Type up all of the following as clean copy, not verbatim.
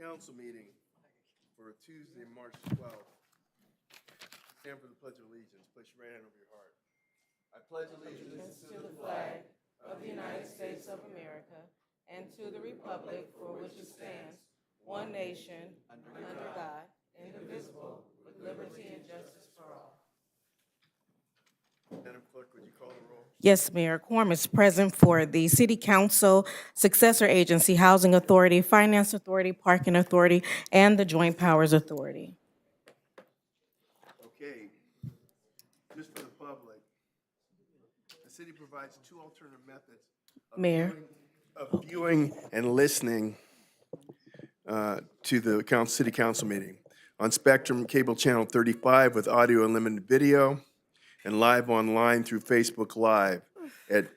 Council meeting for Tuesday, March 12th. Stand for the Pledge of Allegiance. Place your right hand over your heart. I pledge allegiance To the flag of the United States of America and to the republic for which it stands, one nation, under God, indivisible, with liberty and justice for all. Madam Clerk, would you call the roll? Yes, Mayor. Quorum is present for the City Council, Successor Agency, Housing Authority, Finance Authority, Parking Authority, and the Joint Powers Authority. Okay. Just for the public, the city provides two alternative methods Mayor. of viewing and listening to the City Council meeting. On Spectrum Cable Channel 35 with audio and limited video, and live online through Facebook Live at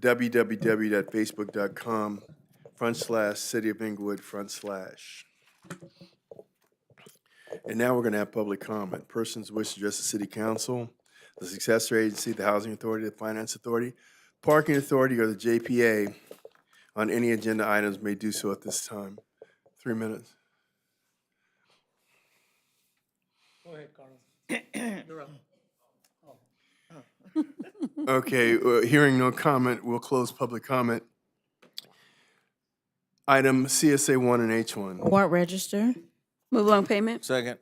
www.facebook.com/City of Inglewood /. And now we're going to have public comment. Persons wish to address the City Council, the successor agency, the Housing Authority, the Finance Authority, Parking Authority, or the JPA on any agenda items may do so at this time. 3 minutes. Go ahead, Carlos. You're up. Okay, hearing no comment, we'll close public comment. Item CSA 1 and H1. Warrant register. Move on payment. Second.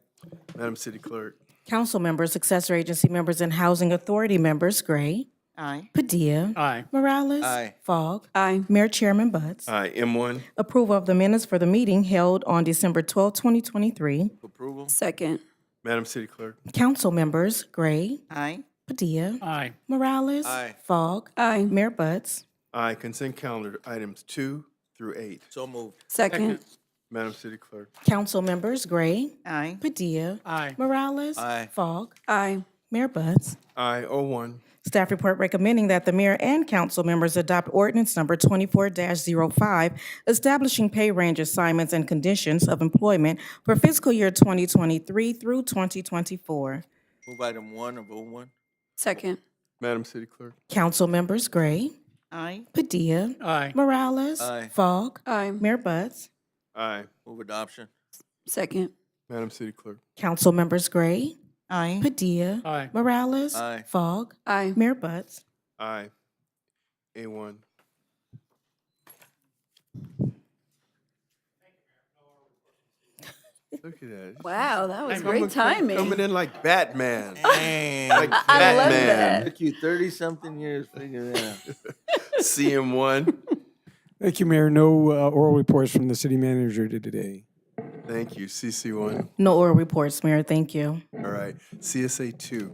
Madam City Clerk. Council members, successor agency members, and Housing Authority members, Gray. Aye. Padilla. Aye. Morales. Aye. Fogg. Aye. Mayor Chairman Butts. Aye. M1. Approval of the minutes for the meeting held on December 12, 2023. Approval. Second. Madam City Clerk. Council members, Gray. Aye. Padilla. Aye. Morales. Aye. Fogg. Aye. Mayor Butts. Aye. Consent calendar items 2 through 8. So moved. Second. Madam City Clerk. Council members, Gray. Aye. Padilla. Aye. Morales. Aye. Fogg. Aye. Mayor Butts. Aye. O1. Staff report recommending that the mayor and council members adopt ordinance number 24-05, establishing pay range assignments and conditions of employment for fiscal year 2023 through 2024. Move item 1 of O1. Second. Madam City Clerk. Council members, Gray. Aye. Padilla. Aye. Morales. Aye. Fogg. Aye. Mayor Butts. Aye. Move adoption. Second. Madam City Clerk. Council members, Gray. Aye. Padilla. Aye. Morales. Aye. Fogg. Aye. Mayor Butts. Aye. A1. Look at that. Wow, that was Coming- great timing. Coming in like Batman. Dang. Like I love Batman. that. Took you 30-something years to figure that out. CM1. Thank you, Mayor. No oral reports from the city manager today. Thank you. CC1. No oral reports, Mayor. Thank you. All right. CSA 2.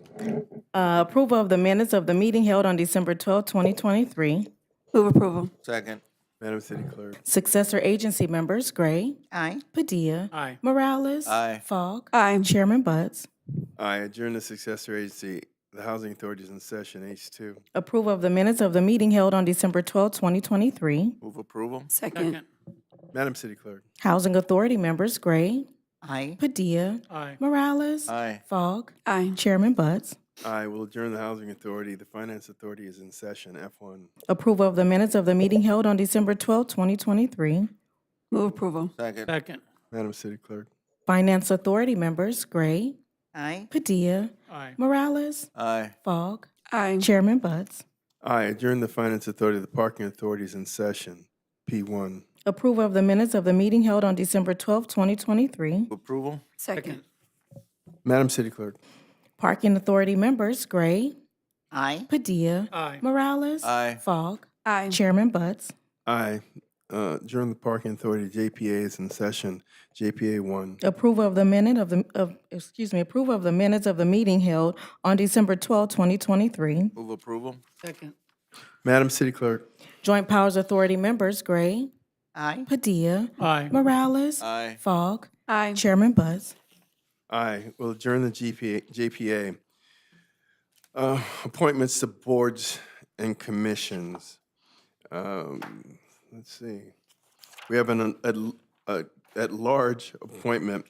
Approval of the minutes of the meeting held on December 12, 2023. Move approval. Second. Madam City Clerk. Successor agency members, Gray. Aye. Padilla. Aye. Morales. Aye. Fogg. Aye. Chairman Butts. Aye. Adjourn the successor agency. The Housing Authority is in session. H2. Approval of the minutes of the meeting held on December 12, 2023. Move approval. Second. Madam City Clerk. Housing Authority members, Gray. Aye. Padilla. Aye. Morales. Aye. Fogg. Aye. Chairman Butts. Aye. We'll adjourn the Housing Authority. The Finance Authority is in session. F1. Approval of the minutes of the meeting held on December 12, 2023. Move approval. Second. Second. Madam City Clerk. Finance Authority members, Gray. Aye. Padilla. Aye. Morales. Aye. Fogg. Aye. Chairman Butts. Aye. Adjourn the Finance Authority. The Parking Authority is in session. P1. Approval of the minutes of the meeting held on December 12, 2023. Move approval. Second. Madam City Clerk. Parking Authority members, Gray. Aye. Padilla. Aye. Morales. Aye. Fogg. Aye. Chairman Butts. Aye. Adjourn the Parking Authority. JPA is in session. JPA 1. Approval of the approval of the minutes of the meeting held on December 12, 2023. Move approval. Second. Madam City Clerk. Joint Powers Authority members, Gray. Aye. Padilla. Aye. Morales. Aye. Fogg. Aye. Chairman Butts. Aye. We'll adjourn the JPA. Appointments to boards and commissions. Let's see. We have an at-large appointment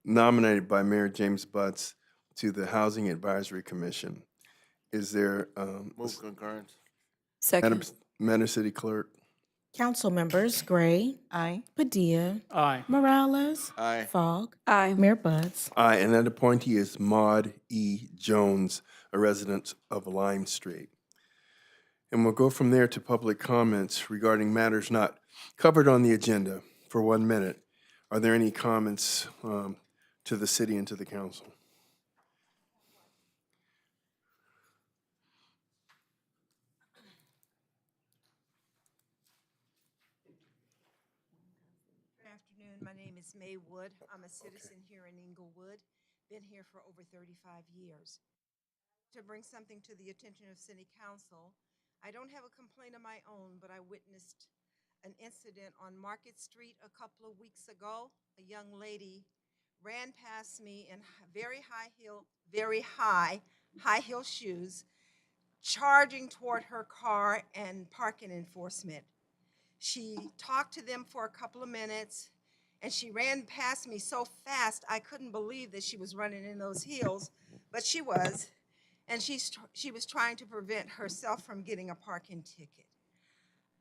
nominated by Mayor James Butts to the Housing Advisory Commission. Is there, Move concurrence. Second. Madam City Clerk? Council members Gray, Aye. Padilla, Aye. Morales, Aye. Fogg, Aye. Mayor Buds. Aye, and that appointee is Maud E. Jones, a resident of Lime Street. And we'll go from there to public comments regarding matters not covered on the agenda for 1 minute. Are there any comments to the city and to the council? Good afternoon. My name is May Wood. I'm a citizen here in Inglewood. Been here for over 35 years. To bring something to the attention of City Council, I don't have a complaint of my own, but I witnessed an incident on Market Street a couple of weeks ago. A young lady ran past me in very high heel shoes, charging toward her car and parking enforcement. She talked to them for a couple of minutes, and she ran past me so fast I couldn't believe that she was running in those heels, but she was, and she was trying to prevent herself from getting a parking ticket.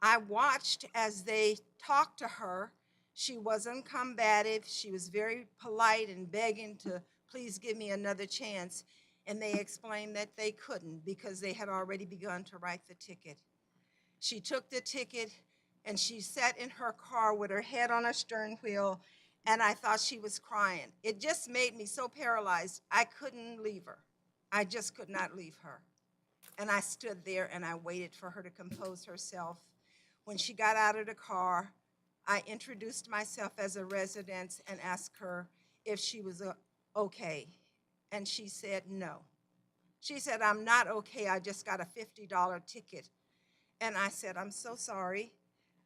I watched as they talked to her. She wasn't combative. She was very polite and begging to please give me another chance, and they explained that they couldn't because they had already begun to write the ticket. She took the ticket and she sat in her car with her head on a steering wheel, and I thought she was crying. It just made me so paralyzed, I couldn't leave her. I just could not leave her. And I stood there and I waited for her to compose herself. When she got out of the car, I introduced myself as a resident and asked her if she was okay. And she said no. She said, "I'm not okay. I just got a $50 ticket." And I said, "I'm so sorry."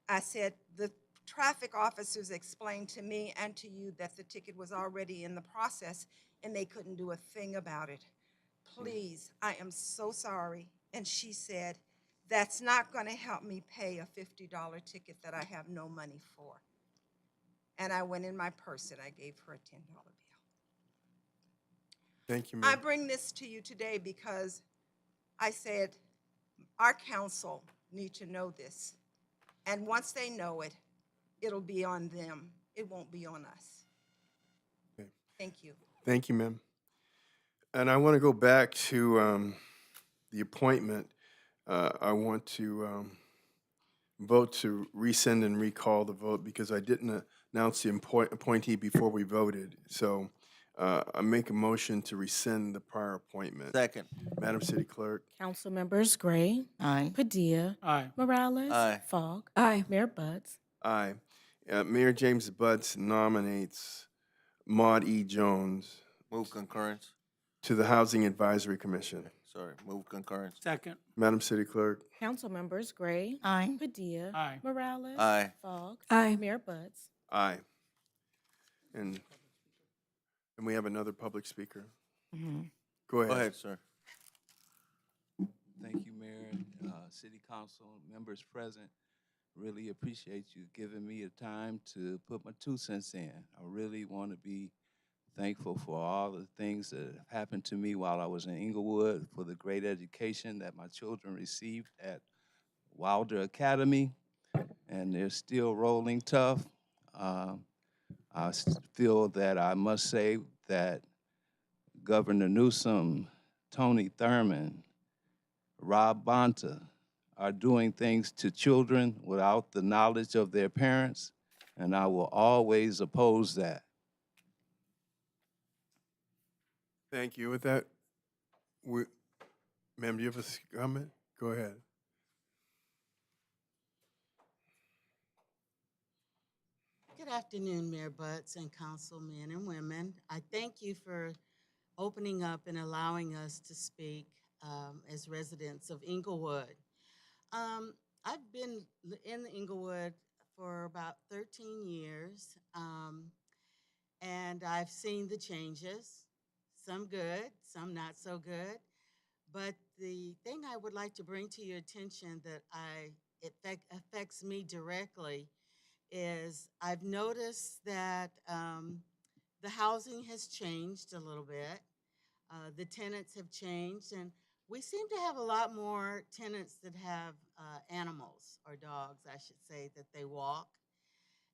I said, "The traffic officers explained to me and to you that the ticket was already in the process and they couldn't do a thing about it. Please, I am so sorry." And she said, "That's not going to help me pay a $50 ticket that I have no money for." And I went in my purse and I gave her a $10 bill. Thank you, I ma'am. bring this to you today because I said our council need to know this. And once they know it, it'll be on them. It won't be on us. Okay. Thank you. Thank you, ma'am. And I want to go back to the appointment. I want to vote to rescind and recall the vote because I didn't announce the appointee before we voted. So I make a motion to rescind the prior appointment. Second. Madam City Clerk. Council members Gray, Aye. Padilla, Aye. Morales, Aye. Fogg, Aye. Mayor Buds. Aye. Mayor James Butts nominates Maud E. Jones Move concurrence. to the Housing Advisory Commission. Sorry, move concurrence. Second. Madam City Clerk. Council members Gray, Aye. Padilla, Aye. Morales, Aye. Fogg, Aye. Mayor Buds. Aye. And we have another public speaker. Go ahead. Go ahead, sir. Thank you, Mayor, City Council, members present. Really appreciate you giving me the time to put my 2 cents in. I really want to be thankful for all the things that have happened to me while I was in Inglewood, for the great education that my children received at Wilder Academy, and they're still rolling tough. Feel that I must say that Governor Newsom, Tony Thurmond, Rob Bonta are doing things to children without the knowledge of their parents, and I will always oppose that. Thank you. With that, ma'am, do you have a comment? Go ahead. Good afternoon, Mayor Butts and councilmen and women. I thank you for opening up and allowing us to speak as residents of Inglewood. I've been in Inglewood for about 13 years, and I've seen the changes, some good, some not so good. But the thing I would like to bring to your attention that affects me directly is I've noticed that the housing has changed a little bit. The tenants have changed, and we seem to have a lot more tenants that have animals or dogs, I should say, that they walk.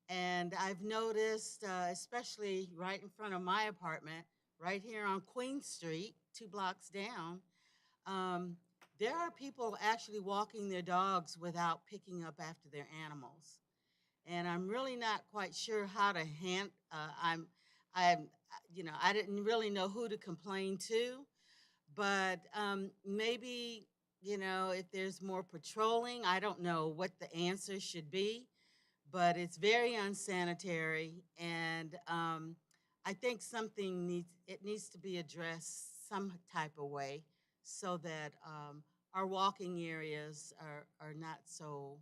And I've noticed, especially right in front of my apartment, right here on Queen Street, 2 blocks down, um, there are people actually walking their dogs without picking up after their animals. And I'm really not quite sure how to I'm, I didn't really know who to complain to, but maybe, if there's more patrolling, I don't know what the answer should be, but it's very unsanitary, and I think it needs to be addressed some type of way so that our walking areas are not so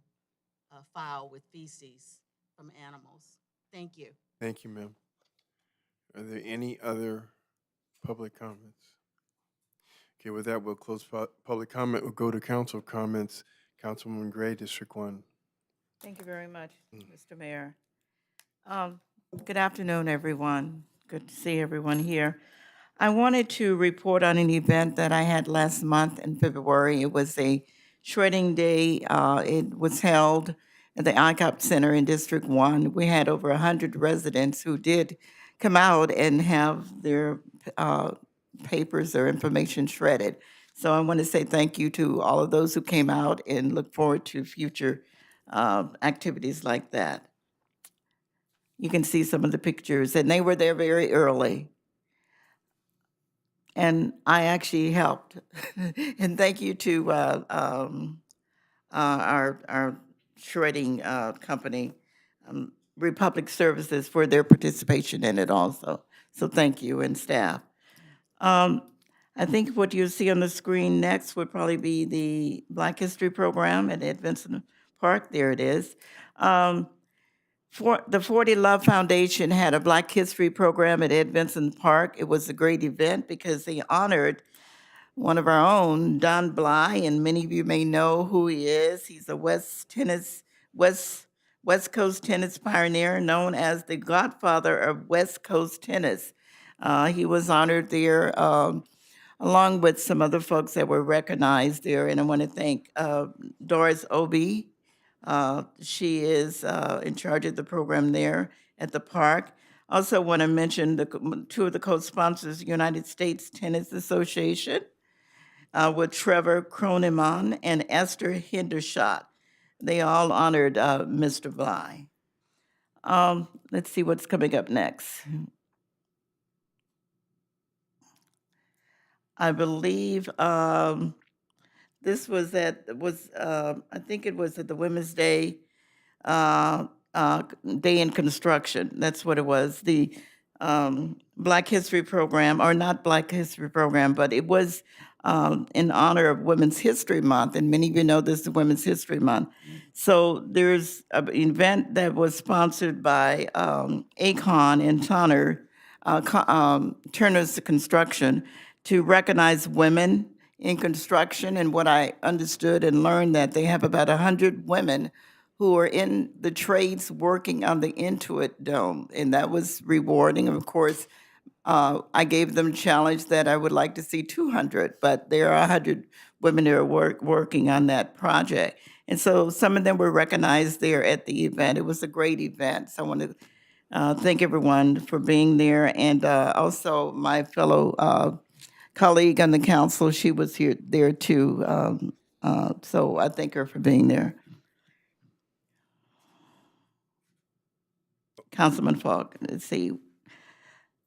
foul with feces from animals. Thank you. Thank you, ma'am. Are there any other public comments? Okay, with that, we'll close public comment. We'll go to council comments. Councilwoman Gray, District 1. Thank you very much, Mr. Mayor. Good afternoon, everyone. Good to see everyone here. I wanted to report on an event that I had last month in February. It was a shredding day. It was held at the ICOP Center in District 1. We had over 100 residents who did come out and have their papers or information shredded. So I want to say thank you to all of those who came out and look forward to future activities like that. You can see some of the pictures, and they were there very early. And I actually helped. And thank you to our shredding company, Republic Services, for their participation in it also. So thank you, and staff. I think what you'll see on the screen next would probably be the Black History Program at Ed Vincent Park. There it is. The 40 Love Foundation had a Black History Program at Ed Vincent Park. It was a great event because they honored one of our own, Don Bly, and many of you may know who he is. He's a West Coast tennis pioneer known as the godfather of West Coast tennis. He was honored there along with some other folks that were recognized there. And I want to thank Doris Obie. She is in charge of the program there at the park. Also want to mention two of the co-sponsors, United States Tennis Association, with Trevor Kroneman and Esther Hendershot. They all honored Mr. Bly. Let's see what's coming up next. I believe this was I think it was at the Women's Day Day in Construction. That's what it was. The Black History Program, or not Black History Program, but it was in honor of Women's History Month, and many of you know this is Women's History Month. So there's an event that was sponsored by Acon and Turner's Construction to recognize women in construction. And what I understood and learned, that they have about 100 women who are in the trades working on the Intuit Dome, and that was rewarding. Of course, I gave them a challenge that I would like to see 200, but there are 100 women that are working on that project. And so some of them were recognized there at the event. It was a great event. So I want to thank everyone for being there. And also my fellow colleague on the council, she was there too. So I thank her for being there. Councilman Falk, let's see.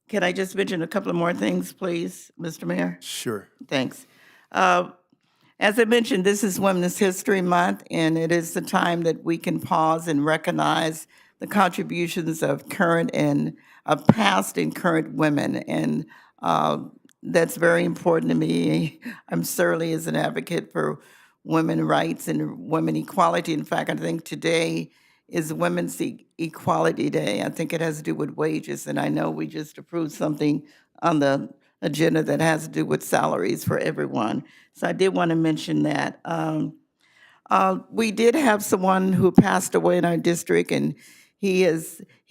Can I just mention a couple of more things, please, Mr. Mayor? Sure. Thanks. As I mentioned, this is Women's History Month, and it is the time that we can pause and recognize the contributions of past and current women. And that's very important to me. I'm certainly as an advocate for women's rights and women equality. In fact, I think today is Women's Equality Day. I think it has to do with wages, and I know we just approved something on the agenda that has to do with salaries for everyone. So I did want to mention that. We did have someone who passed away in our district, and he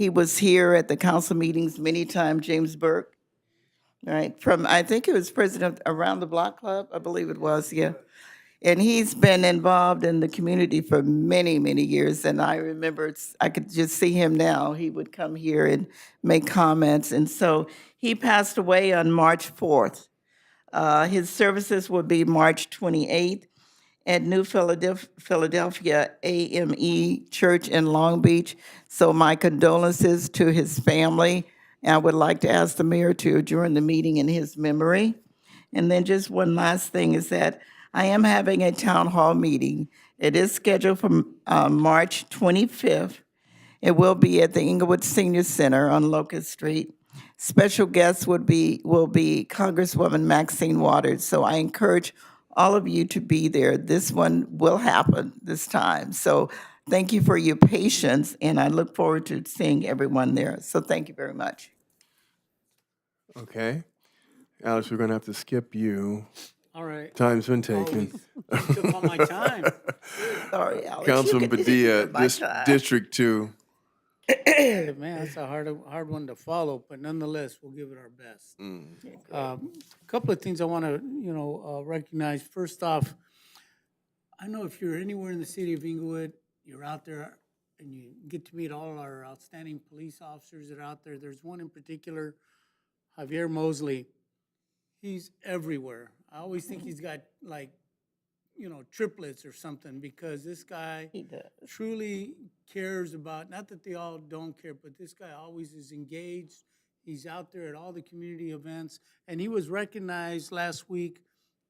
was here at the council meetings many times, James Burke. right, from, I think it was president of Around the Block Club, I believe it was, yeah. And he's been involved in the community for many, many years. And I remember, I could just see him now. He would come here and make comments. And so he passed away on March 4th. His services will be March 28th at New Philadelphia AME Church in Long Beach. So my condolences to his family. And I would like to ask the mayor to adjourn the meeting in his memory. And then just one last thing is that I am having a town hall meeting. It is scheduled for March 25th. It will be at the Inglewood Senior Center on Locust Street. Special guests will be Congresswoman Maxine Waters. So I encourage all of you to be there. This one will happen this time. So thank you for your patience, and I look forward to seeing everyone there. So thank you very much. Okay. Alex, we're going to have to skip you. All right. Time's been taken. You took all my time. Sorry, Alex. Councilman You can- Padilla, my time. District 2. Man, that's a hard one to follow, but nonetheless, we'll give it our best. A couple of things I want to, recognize. First off, I know if you're anywhere in the city of Inglewood, you're out there and you get to meet all our outstanding police officers that are out there. There's one in particular, Javier Mosley. He's everywhere. I always think he's got triplets or something, because this guy He does. truly cares about, not that they all don't care, but this guy always is engaged. He's out there at all the community events, and he was recognized last week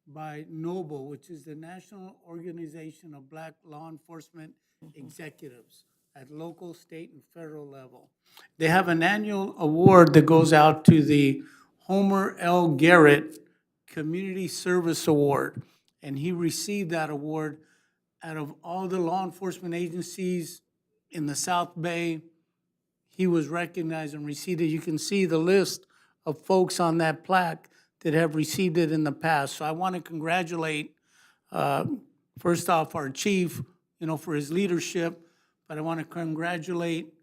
by NOBLE, which is the National Organization of Black Law Enforcement Executives at local, state, and federal level. They have an annual award that goes out to the Homer L. Garrett Community Service Award, and he received that award out of all the law enforcement agencies in the South Bay. He was recognized and received it. You can see the list of folks on that plaque that have received it in the past. So I want to congratulate, first off, our chief, for his leadership, but I want to congratulate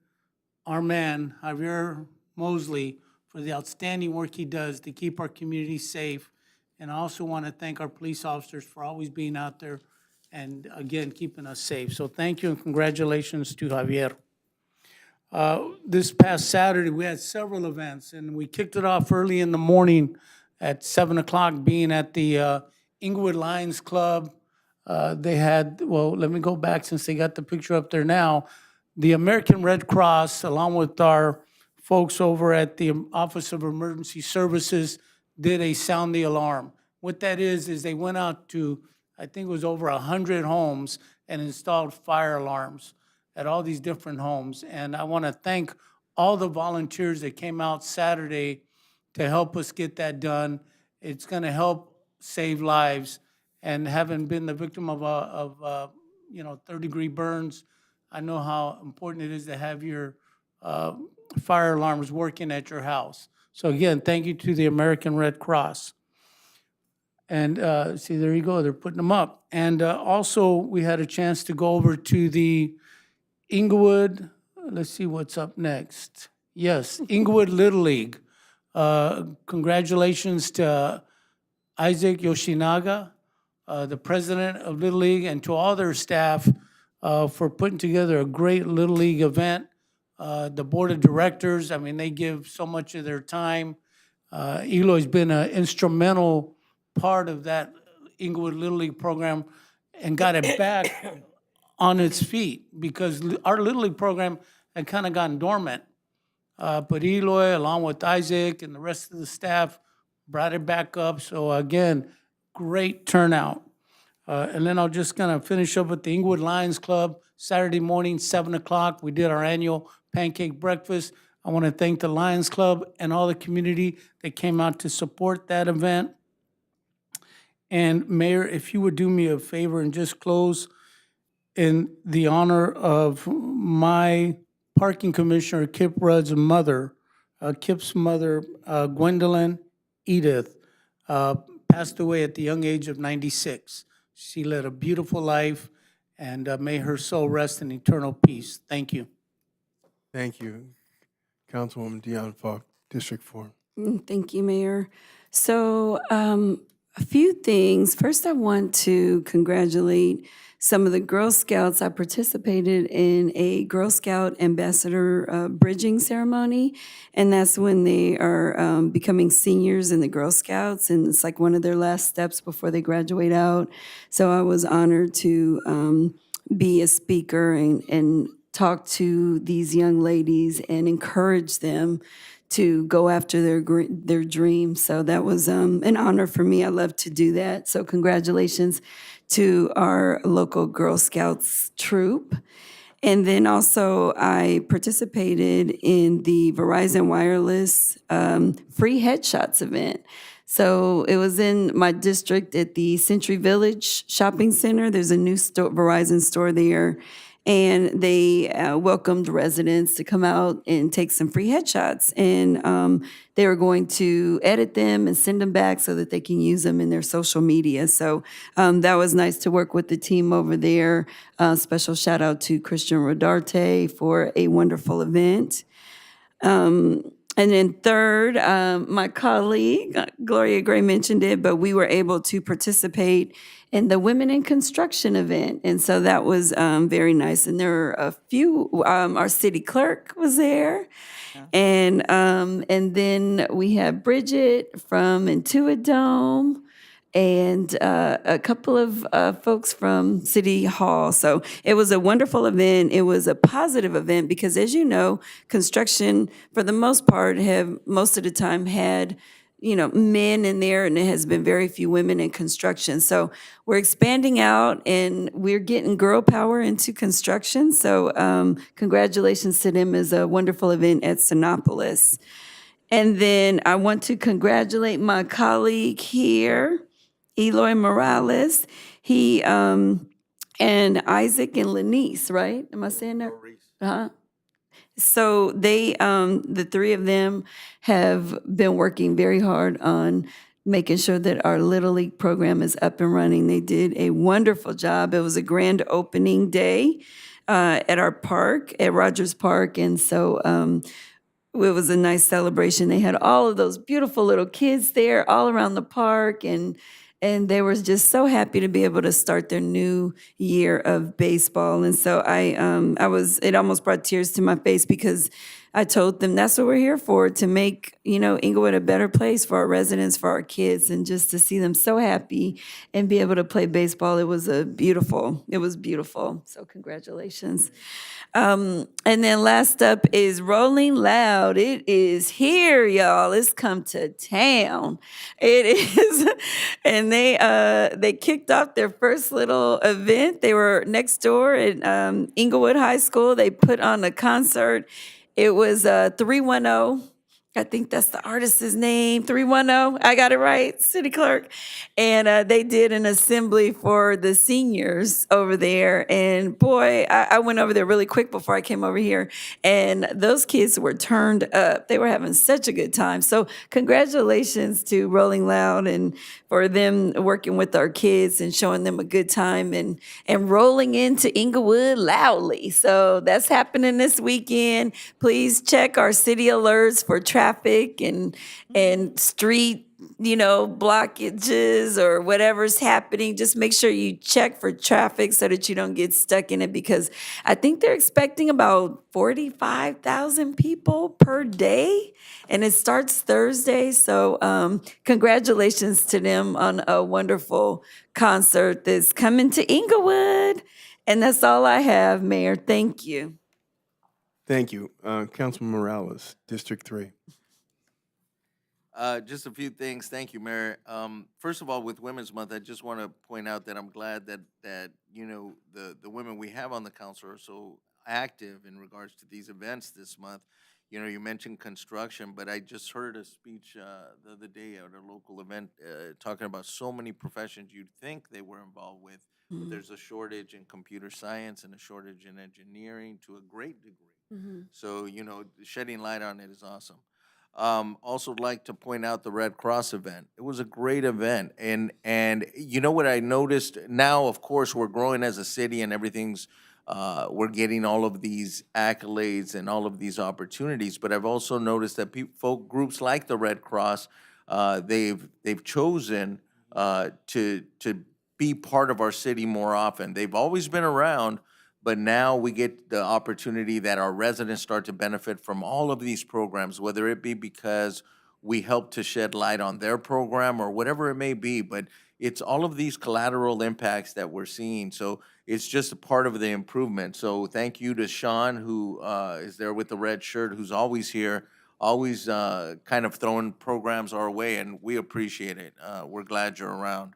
our man, Javier Mosley, for the outstanding work he does to keep our community safe. And I also want to thank our police officers for always being out there and, again, keeping us safe. So thank you and congratulations to Javier. This past Saturday, we had several events, and we kicked it off early in the morning at 7 o'clock, being at the Inglewood Lions Club. They had, well, let me go back since they got the picture up there now. The American Red Cross, along with our folks over at the Office of Emergency Services, did a sound the alarm. What that is they went out to, I think it was over 100 homes, and installed fire alarms at all these different homes. And I want to thank all the volunteers that came out Saturday to help us get that done. It's going to help save lives. And having been the victim of third-degree burns, I know how important it is to have your fire alarms working at your house. So again, thank you to the American Red Cross. And see, there you go, they're putting them up. And also, we had a chance to go over to the Inglewood, let's see what's up next. Yes, Inglewood Little League. Congratulations to Isaac Yoshinaga, the president of Little League, and to all their staff for putting together a great Little League event. The board of directors, I mean, they give so much of their time. Eloy's been an instrumental part of that Inglewood Little League program and got it back on its feet, because our Little League program had kind of gone dormant. But Eloy, along with Isaac and the rest of the staff, brought it back up. So again, great turnout. And then I'll just kind of finish up with the Inglewood Lions Club. Saturday morning, 7 o'clock, we did our annual pancake breakfast. I want to thank the Lions Club and all the community that came out to support that event. And Mayor, if you would do me a favor and just close in the honor of my parking commissioner, Kip Rudd's mother, Kip's mother, Gwendolyn Edith, passed away at the young age of 96. She led a beautiful life, and may her soul rest in eternal peace. Thank you. Thank you. Councilwoman Dion Falk, District 4. Thank you, Mayor. So, a few things. First, I want to congratulate some of the Girl Scouts. I participated in a Girl Scout ambassador bridging ceremony, and that's when they are becoming seniors in the Girl Scouts, and it's like one of their last steps before they graduate out. So I was honored to be a speaker and talk to these young ladies and encourage them to go after their dreams. So that was an honor for me. I love to do that. So congratulations to our local Girl Scouts troop. And then also, I participated in the Verizon Wireless free headshots event. So it was in my district at the Century Village Shopping Center. There's a new Verizon store there. And they welcomed residents to come out and take some free headshots. And they were going to edit them and send them back so that they can use them in their social media. So that was nice to work with the team over there. Special shout out to Christian Rodarte for a wonderful event. And then third, my colleague, Gloria Gray mentioned it, but we were able to participate in the Women in Construction event. And so that was very nice. And there were a few, our city clerk was there. And then we had Bridget from Intuit Dome and a couple of folks from City Hall. So it was a wonderful event. It was a positive event because, as you know, construction, for the most part, have most of the time had men in there, and it has been very few women in construction. So we're expanding out, and we're getting girl power into construction. So congratulations to them. It's a wonderful event at Sinopolis. And then I want to congratulate my colleague here, Eloy Morales. He and Isaac and Lenice, right? Am I saying that? Uh-huh. So they, the three of them have been working very hard on making sure that our Little League program is up and running. They did a wonderful job. It was a grand opening day at our park, at Rogers Park. And so it was a nice celebration. They had all of those beautiful little kids there all around the park, and they were just so happy to be able to start their new year of baseball. And so it almost brought tears to my face because I told them that's what we're here for, to make, Inglewood a better place for our residents, for our kids, and just to see them so happy and be able to play baseball. It was beautiful. So congratulations. And then last up is Rolling Loud. It is here, y'all. It's come to town. It is, and they kicked off their first little event. They were next door at Inglewood High School. They put on a concert. It was 310. I think that's the artist's name, 310. I got it right, city clerk. And they did an assembly for the seniors over there. And boy, I went over there really quick before I came over here. And those kids were turned up. They were having such a good time. So congratulations to Rolling Loud and for them working with our kids and showing them a good time and rolling into Inglewood loudly. So that's happening this weekend. Please check our city alerts for traffic and street blockages or whatever's happening. Just make sure you check for traffic so that you don't get stuck in it, because I think they're expecting about 45,000 people per day, and it starts Thursday. So congratulations to them on a wonderful concert that's coming to Inglewood. And that's all I have, Mayor. Thank you. Thank you. Councilman Morales, District 3. Just a few things. Thank you, Mayor. First of all, with Women's Month, I just want to point out that I'm glad that the women we have on the council are so active in regards to these events this month. You mentioned construction, but I just heard a speech the other day at a local event talking about so many professions you'd think they were involved with. But there's a shortage in computer science and a shortage in engineering to a great degree. So, shedding light on it is awesome. Also like to point out the Red Cross event. It was a great event. And you know what I noticed? Now, of course, we're growing as a city and everything's we're getting all of these accolades and all of these opportunities. But I've also noticed that folk groups like the Red Cross, they've chosen to be part of our city more often. They've always been around, but now we get the opportunity that our residents start to benefit from all of these programs, whether it be because we help to shed light on their program or whatever it may be. But it's all of these collateral impacts that we're seeing. So it's just a part of the improvement. So thank you to Sean, who is there with the red shirt, who's always here, always kind of throwing programs our way, and we appreciate it. We're glad you're around.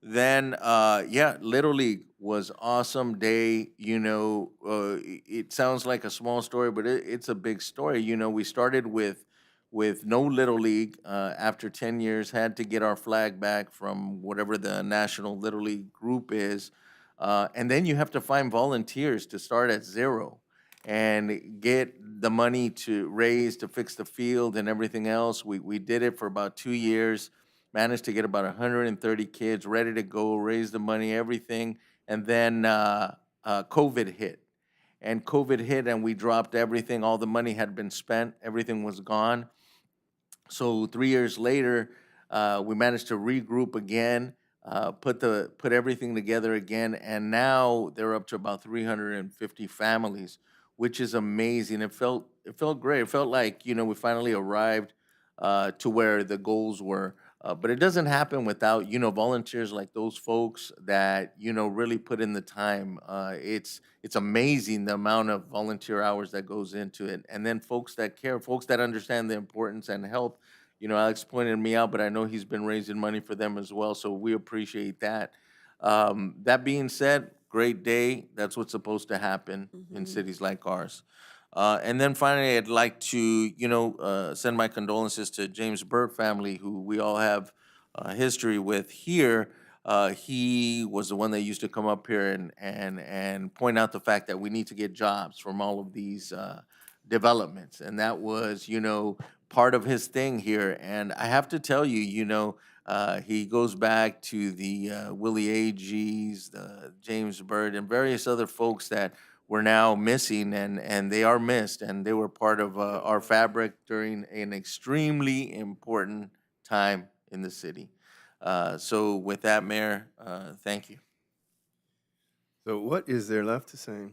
Then, yeah, Little League was awesome day. It sounds like a small story, but it's a big story. We started with no Little League after 10 years, had to get our flag back from whatever the National Little League group is. And then you have to find volunteers to start at zero and get the money to raise to fix the field and everything else. We did it for about 2 years, managed to get about 130 kids ready to go, raise the money, everything. And then COVID hit. And COVID hit, and we dropped everything. All the money had been spent, everything was gone. So 3 years later, we managed to regroup again, put everything together again, and now they're up to about 350 families, which is amazing. It felt great. It felt like we finally arrived to where the goals were. But it doesn't happen without volunteers like those folks that really put in the time. It's amazing the amount of volunteer hours that goes into it, and then folks that care, folks that understand the importance and help. Alex pointed me out, but I know he's been raising money for them as well, so we appreciate that. That being said, great day. That's what's supposed to happen in cities like ours. And then finally, I'd like to, send my condolences to James Burt family, who we all have history with here. He was the one that used to come up here and point out the fact that we need to get jobs from all of these developments, and that was, part of his thing here. And I have to tell you, he goes back to the Willie Agees, the James Byrd, and various other folks that we're now missing, and they are missed, and they were part of our fabric during an extremely important time in the city. So with that, Mayor, thank you. So what is there left to say?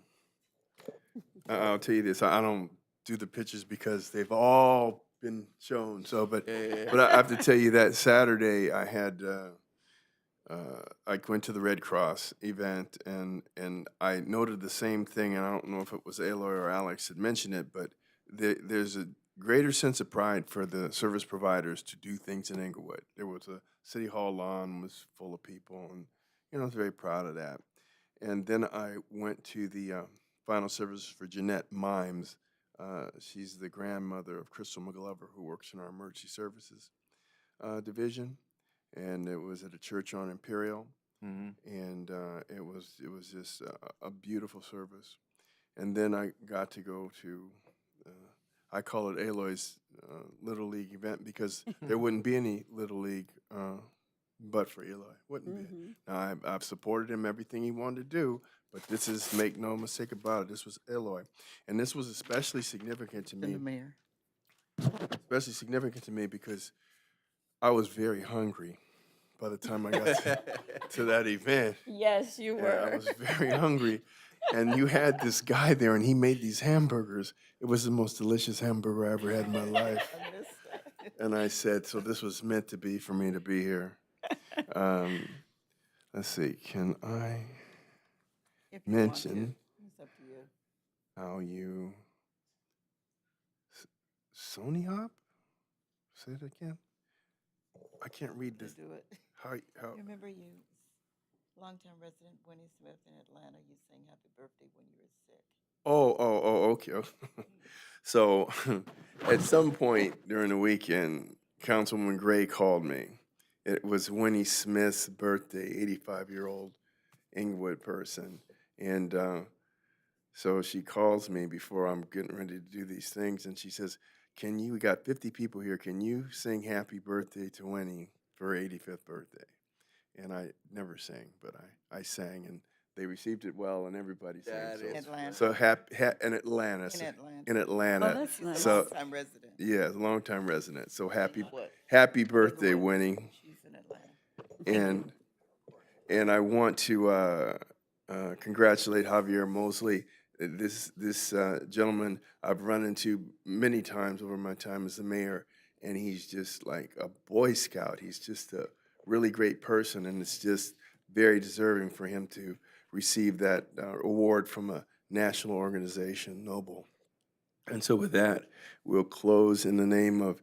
I'll tell you this, I don't do the pictures because they've all been shown. So, but I have to tell you that Saturday I had I went to the Red Cross event, and I noted the same thing. And I don't know if it was Aloy or Alex had mentioned it, but there's a greater sense of pride for the service providers to do things in Inglewood. There was a city hall lawn was full of people, and I was very proud of that. And then I went to the final service for Jeanette Mimes. She's the grandmother of Crystal McGlover, who works in our emergency services division, and it was at a church on Imperial, and it was just a beautiful service. And then I got to go to I call it Aloy's Little League event because there wouldn't be any Little League but for Eloy. Wouldn't be. Now, I've supported him everything he wanted to do, but this is, make no mistake about it, this was Eloy. And this was especially significant to me. Mayor. Especially significant to me because I was very hungry by the time I got to that event. Yes, you And I was very hungry. And you had this guy there, and he made these hamburgers. It was the most delicious hamburger I ever had in my life. And I said, so this was meant to be for me to be here. Let's see, can I mention how you, Sony Hop? Say it again. I can't read this. Do it. How? Remember you, longtime resident Winnie Smith in Atlanta, you sang happy birthday when you were sick. Oh, okay. So at some point during the weekend, Councilwoman Gray called me. It was Winnie Smith's birthday, 85-year-old Inglewood person. And so she calls me before I'm getting ready to do these things, and she says, we got 50 people here, can you sing happy birthday to Winnie for her 85th birthday? And I never sang, but I sang, and They received it well, and everybody That said is so. Atlanta. So happy, in Atlanta. In so- Atlanta. In Atlanta. Oh, that's nice. So, Longtime resident. yeah, longtime resident. So happy, What? happy birthday, Inglewood. Winnie. She's in Atlanta. And I want to congratulate Javier Mosley. This gentleman I've run into many times over my time as the mayor, and he's just like a Boy Scout. He's just a really great person, and it's just very deserving for him to receive that award from a national organization, Noble. And so with that, we'll close in the name of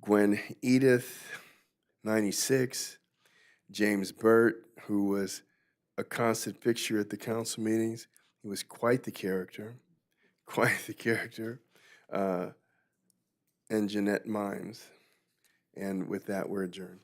Gwen Edith, 96, James Burt, who was a constant fixture at the council meetings. He was quite the character, quite the character, and Jeanette Mimes. And with that, we're adjourned.